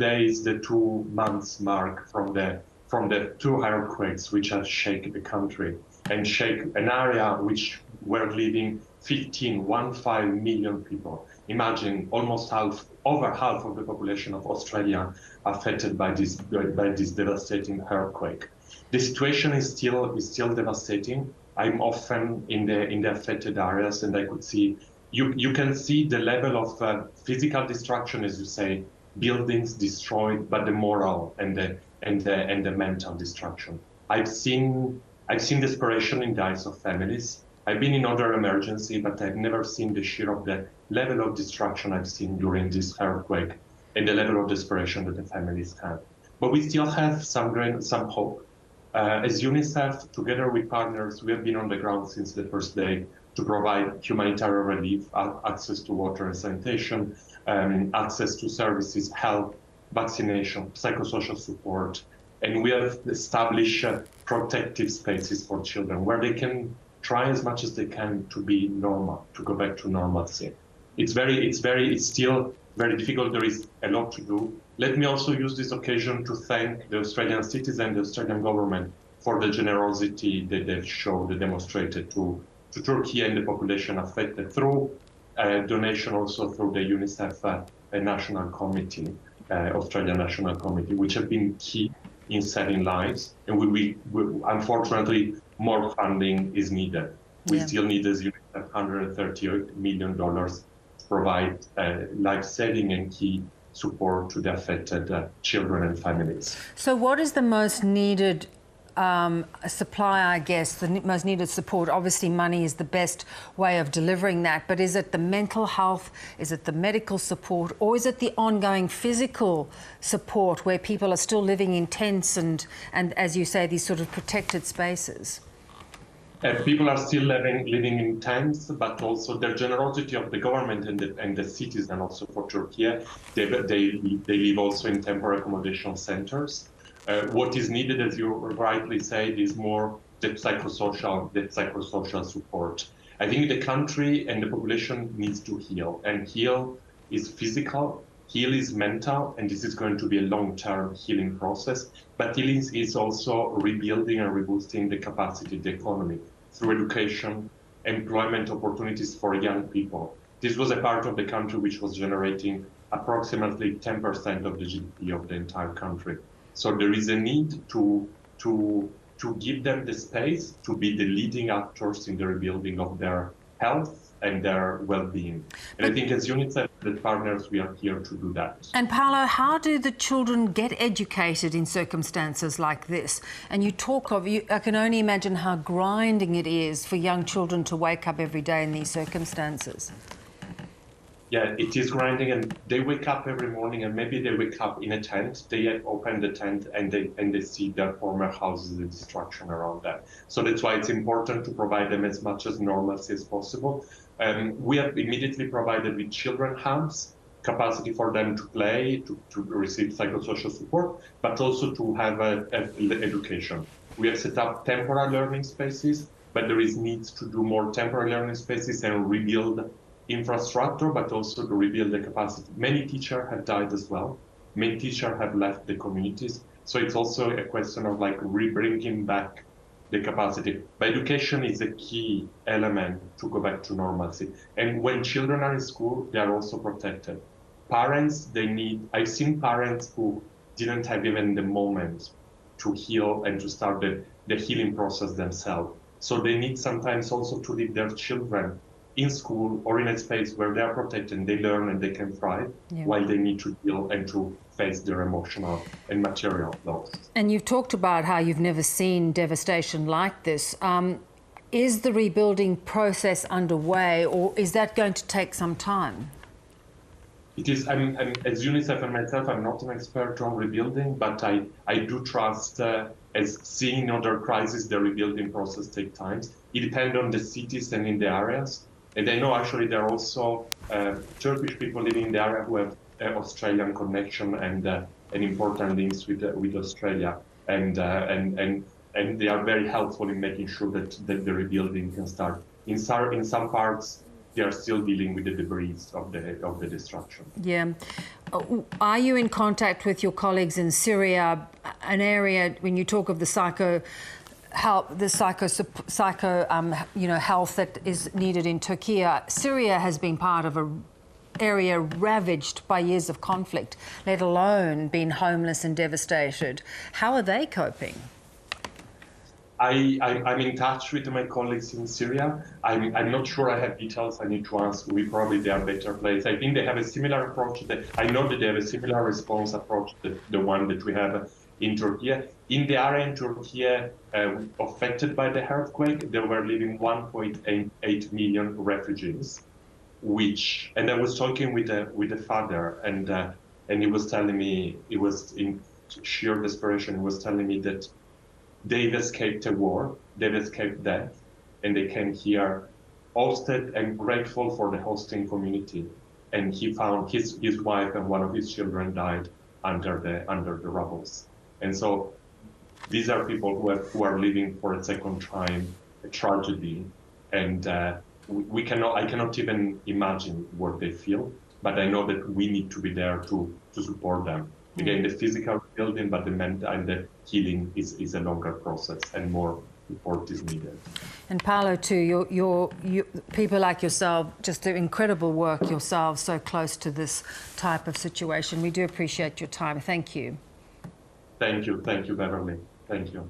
today is the 2 months mark from the 2 earthquakes which have shaken the country and shake an area which were living 15 million people. Imagine almost over half of the population of Australia affected by this devastating earthquake. The situation is still devastating. I'm often in the affected areas, and I could see you can see the level of physical destruction, as you say, buildings destroyed, but the moral and the mental destruction. I've seen desperation in the eyes of families. I've been in other emergency, but I've never seen the sheer of the level of destruction I've seen during this earthquake and the level of desperation that the families have. But we still have some hope. As UNICEF, together with partners, we have been on the ground since the first day to provide humanitarian relief, access to water and sanitation, access to services, health, vaccination, psychosocial support. And we have established protective spaces for children where they can try as much as they can to be normal, to go back to normalcy. It's still very difficult. There is a lot to do. Let me also use this occasion to thank the Australian citizen, the Australian government, for the generosity that they've showed, they demonstrated to Turkey and the population affected through donation also through the UNICEF National Committee, Australian National Committee, which have been key in saving lives. And unfortunately, more funding is needed. We still need, as UNICEF, $138 million to provide life-saving and key support to the affected children and families. So what is the most needed supply, I guess, the most needed support? Obviously, money is the best way of delivering that, but is it the mental health, is it the medical support, or is it the ongoing physical support where people are still living in tents and as you say, these sort of protected spaces? People are still living in tents, but also the generosity of the government and the citizen also for Turkey. They live also in temporary accommodation centers. What is needed, as you rightly said, is more the psychosocial support. I think the country and the population needs to heal, and heal is physical, heal is mental, and this is going to be a long-term healing process. But healing is also rebuilding and reboosting the capacity of the economy through education, employment opportunities for young people. This was a part of the country which was generating approximately 10% of the GDP of the entire country. So there is a need to give them the space to be the leading actors in the rebuilding of their health and their well-being. And I think as UNICEF, the partners, we are here to do that. And Paolo, how do the children get educated in circumstances like this? And you talk of, I can only imagine how grinding it is for young children to wake up every day in these circumstances. Yeah, it is grinding, and they wake up every morning, and maybe they wake up in a tent. They open the tent and they see their former houses and destruction around that. So that's why it's important to provide them as much as normalcy as possible. We have immediately provided with children hubs, capacity for them to play, to receive psychosocial support, but also to have education. We have set up temporary learning spaces, but there is needs to do more temporary learning spaces and rebuild infrastructure, but also to rebuild the capacity. Many teachers have died as well. Many teachers have left the communities. So it's also a question of like bringing back the capacity. But education is a key element to go back to normalcy. And when children are in school, they are also protected. Parents, I've seen parents who didn't have even the moment to heal and to start the healing process themselves. So they need sometimes also to leave their children in school or in a space where they are protected and they learn and they can thrive while they need to deal and to face their emotional and material loss. And you've talked about how you've never seen devastation like this. Is the rebuilding process underway, or is that going to take some time? It is. As UNICEF and myself, I'm not an expert on rebuilding, but I do trust, as seeing other crises, the rebuilding process takes time. It depends on the cities and in the areas. And I know actually there are also Turkish people living in the area who have Australian connection and important links with Australia, and they are very helpful in making sure that the rebuilding can start. In some parts, they are still dealing with the debris of the destruction. Yeah. Are you in contact with your colleagues in Syria, an area when you talk of the health that is needed in Turkiye? Syria has been part of an area ravaged by years of conflict, let alone being homeless and devastated. How are they coping? I'm in touch with my colleagues in Syria. I'm not sure I have details. I need to ask. They are better placed. I think they have a similar approach. I know that they have a similar response approach to the one that we have in Turkey. In the area in Turkey affected by the earthquake, there were living 1.8 million refugees. And I was talking with the father, and he was telling me, he was in sheer desperation. He was telling me that they've escaped a war, they've escaped death, and they came here hosted and grateful for the hosting community. And he found his wife and one of his children died under the rubbles. And so these are people who are living for a second time a tragedy, and I cannot even imagine what they feel. But I know that we need to be there to support them. Again, the physical building, but the mental and the healing is a longer process, and more support is needed. And Paolo, too, your people like yourself just do incredible work yourselves, so close to this type of situation. We do appreciate your time. Thank you. Thank you, Beverly. Thank you.